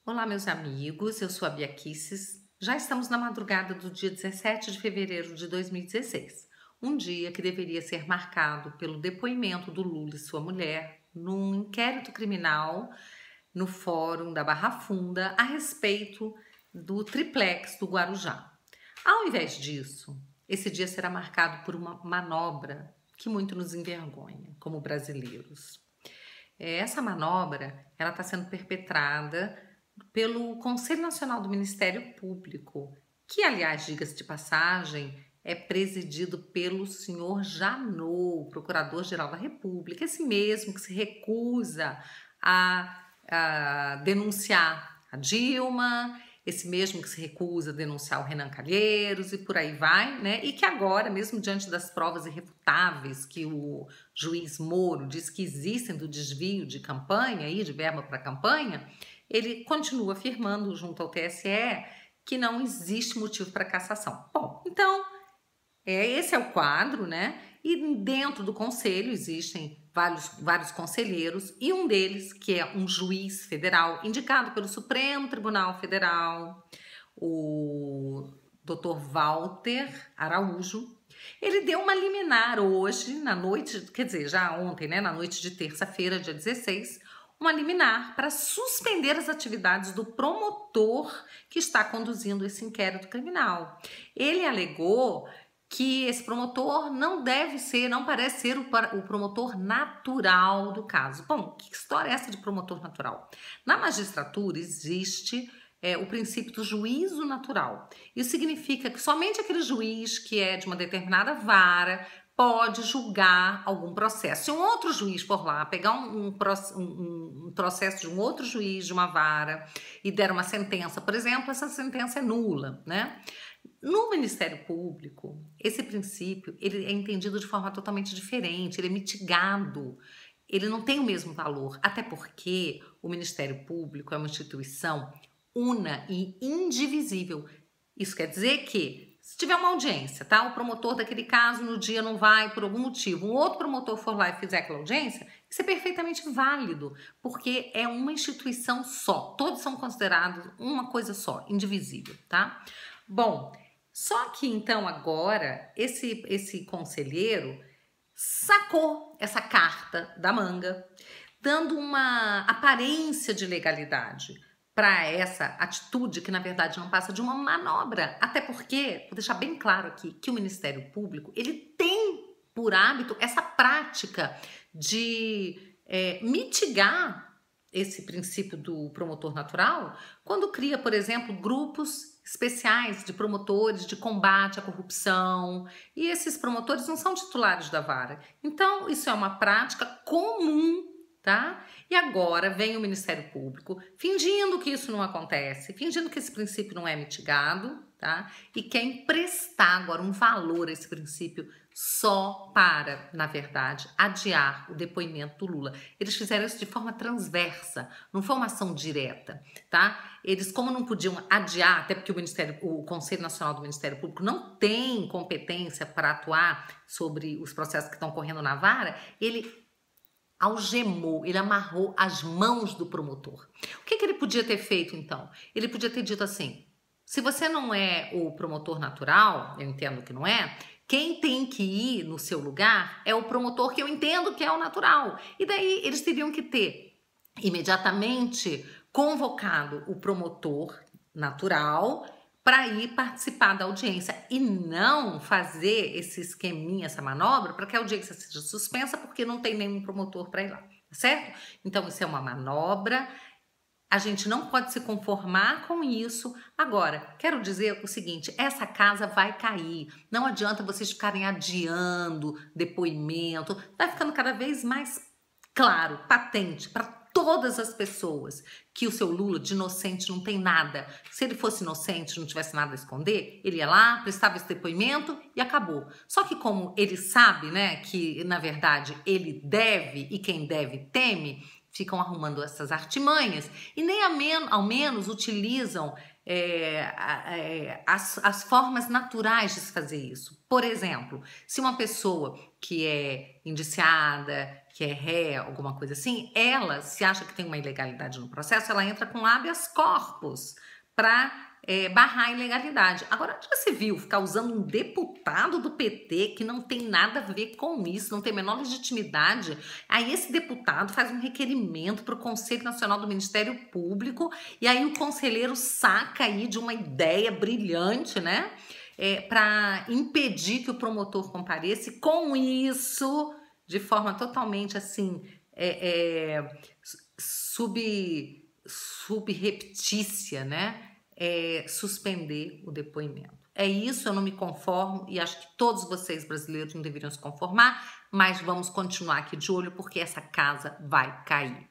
Olá, meus amigos, eu sou a Bia Kisses. Já estamos na madrugada do dia 17 de fevereiro de 2016, um dia que deveria ser marcado pelo depoimento do Lula e sua mulher num inquérito criminal no Fórum da Barra Funda a respeito do triplex do Guarujá. Ao invés disso, esse dia será marcado por uma manobra que muito nos envergonha como brasileiros. Essa manobra ela está sendo perpetrada pelo Conselho Nacional do Ministério Público, que, aliás, diga-se de passagem, é presidido pelo senhor Janot, Procurador-Geral da República, esse mesmo que se recusa a denunciar a Dilma, esse mesmo que se recusa a denunciar o Renan Calheiros e por aí vai, né? E que agora, mesmo diante das provas irrefutáveis que o juiz Moro diz que existem do desvio de campanha, de verba para campanha, ele continua afirmando junto ao TSE que não existe motivo para cassação. Bom, então, esse é o quadro, né? E dentro do conselho existem vários conselheiros e um deles, que é um juiz federal indicado pelo Supremo Tribunal Federal, o Dr. Walter Araújo, ele deu uma liminar hoje, na noite, quer dizer, já ontem, né, na noite de terça-feira, dia 16, uma liminar para suspender as atividades do promotor que está conduzindo esse inquérito criminal. Ele alegou que esse promotor não parece ser o promotor natural do caso. Bom, que história é essa de promotor natural? Na magistratura existe o princípio do juízo natural. Isso significa que somente aquele juiz que é de uma determinada vara pode julgar algum processo. Se um outro juiz for lá pegar um processo de um outro juiz de uma vara e der uma sentença, por exemplo, essa sentença é nula, né? No Ministério Público, esse princípio ele é entendido de forma totalmente diferente, ele é mitigado, ele não tem o mesmo valor, até porque o Ministério Público é uma instituição una e indivisível. Isso quer dizer que, se tiver uma audiência, tá? O promotor daquele caso no dia não vai por algum motivo, um outro promotor for lá e fizer aquela audiência, isso é perfeitamente válido, porque é uma instituição só, todos são considerados uma coisa só, indivisível, tá? Bom, só que então agora esse conselheiro sacou essa carta da manga, dando uma aparência de legalidade para essa atitude que na verdade não passa de uma manobra, até porque, vou deixar bem claro aqui, que o Ministério Público ele tem por hábito essa prática de mitigar esse princípio do promotor natural quando cria, por exemplo, grupos especiais de promotores de combate à corrupção, e esses promotores não são titulares da vara. Então, isso é uma prática comum, tá? E agora vem o Ministério Público fingindo que isso não acontece, fingindo que esse princípio não é mitigado, tá? E quer emprestar agora um valor a esse princípio só para, na verdade, adiar o depoimento do Lula. Eles fizeram isso de forma transversa, não foi uma ação direta, tá? Eles, como não podiam adiar, até porque o Conselho Nacional do Ministério Público não tem competência para atuar sobre os processos que estão correndo na vara, ele algemou, ele amarrou as mãos do promotor. O que ele podia ter feito, então? Ele podia ter dito assim: se você não é o promotor natural, eu entendo que não é, quem tem que ir no seu lugar é o promotor que eu entendo que é o natural. E daí eles teriam que ter imediatamente convocado o promotor natural para ir participar da audiência e não fazer esse esqueminha, essa manobra, para que a audiência seja suspensa porque não tem nenhum promotor para ir lá, certo? Então isso é uma manobra. A gente não pode se conformar com isso. Agora, quero dizer o seguinte, essa casa vai cair. Não adianta vocês ficarem adiando depoimento. Vai ficando cada vez mais claro, patente para todas as pessoas que o seu Lula de inocente não tem nada. Se ele fosse inocente, não tivesse nada a esconder, ele ia lá, prestava esse depoimento e acabou. Só que como ele sabe, né, que na verdade ele deve e quem deve teme, ficam arrumando essas artimanhas e nem ao menos utilizam as formas naturais de se fazer isso. Por exemplo, se uma pessoa que é indiciada, que é ré, alguma coisa assim, ela, se acha que tem uma ilegalidade no processo, ela entra com habeas corpus para barrar a ilegalidade. Agora, onde você viu ficar usando um deputado do PT que não tem nada a ver com isso, não tem a menor legitimidade? Aí esse deputado faz um requerimento para o Conselho Nacional do Ministério Público e aí o conselheiro saca aí de uma ideia brilhante, né? Para impedir que o promotor compareça, e com isso, de forma totalmente assim, subreptícia, né? Suspender o depoimento. É isso, eu não me conformo e acho que todos vocês brasileiros não deveriam se conformar, mas vamos continuar aqui de olho porque essa casa vai cair.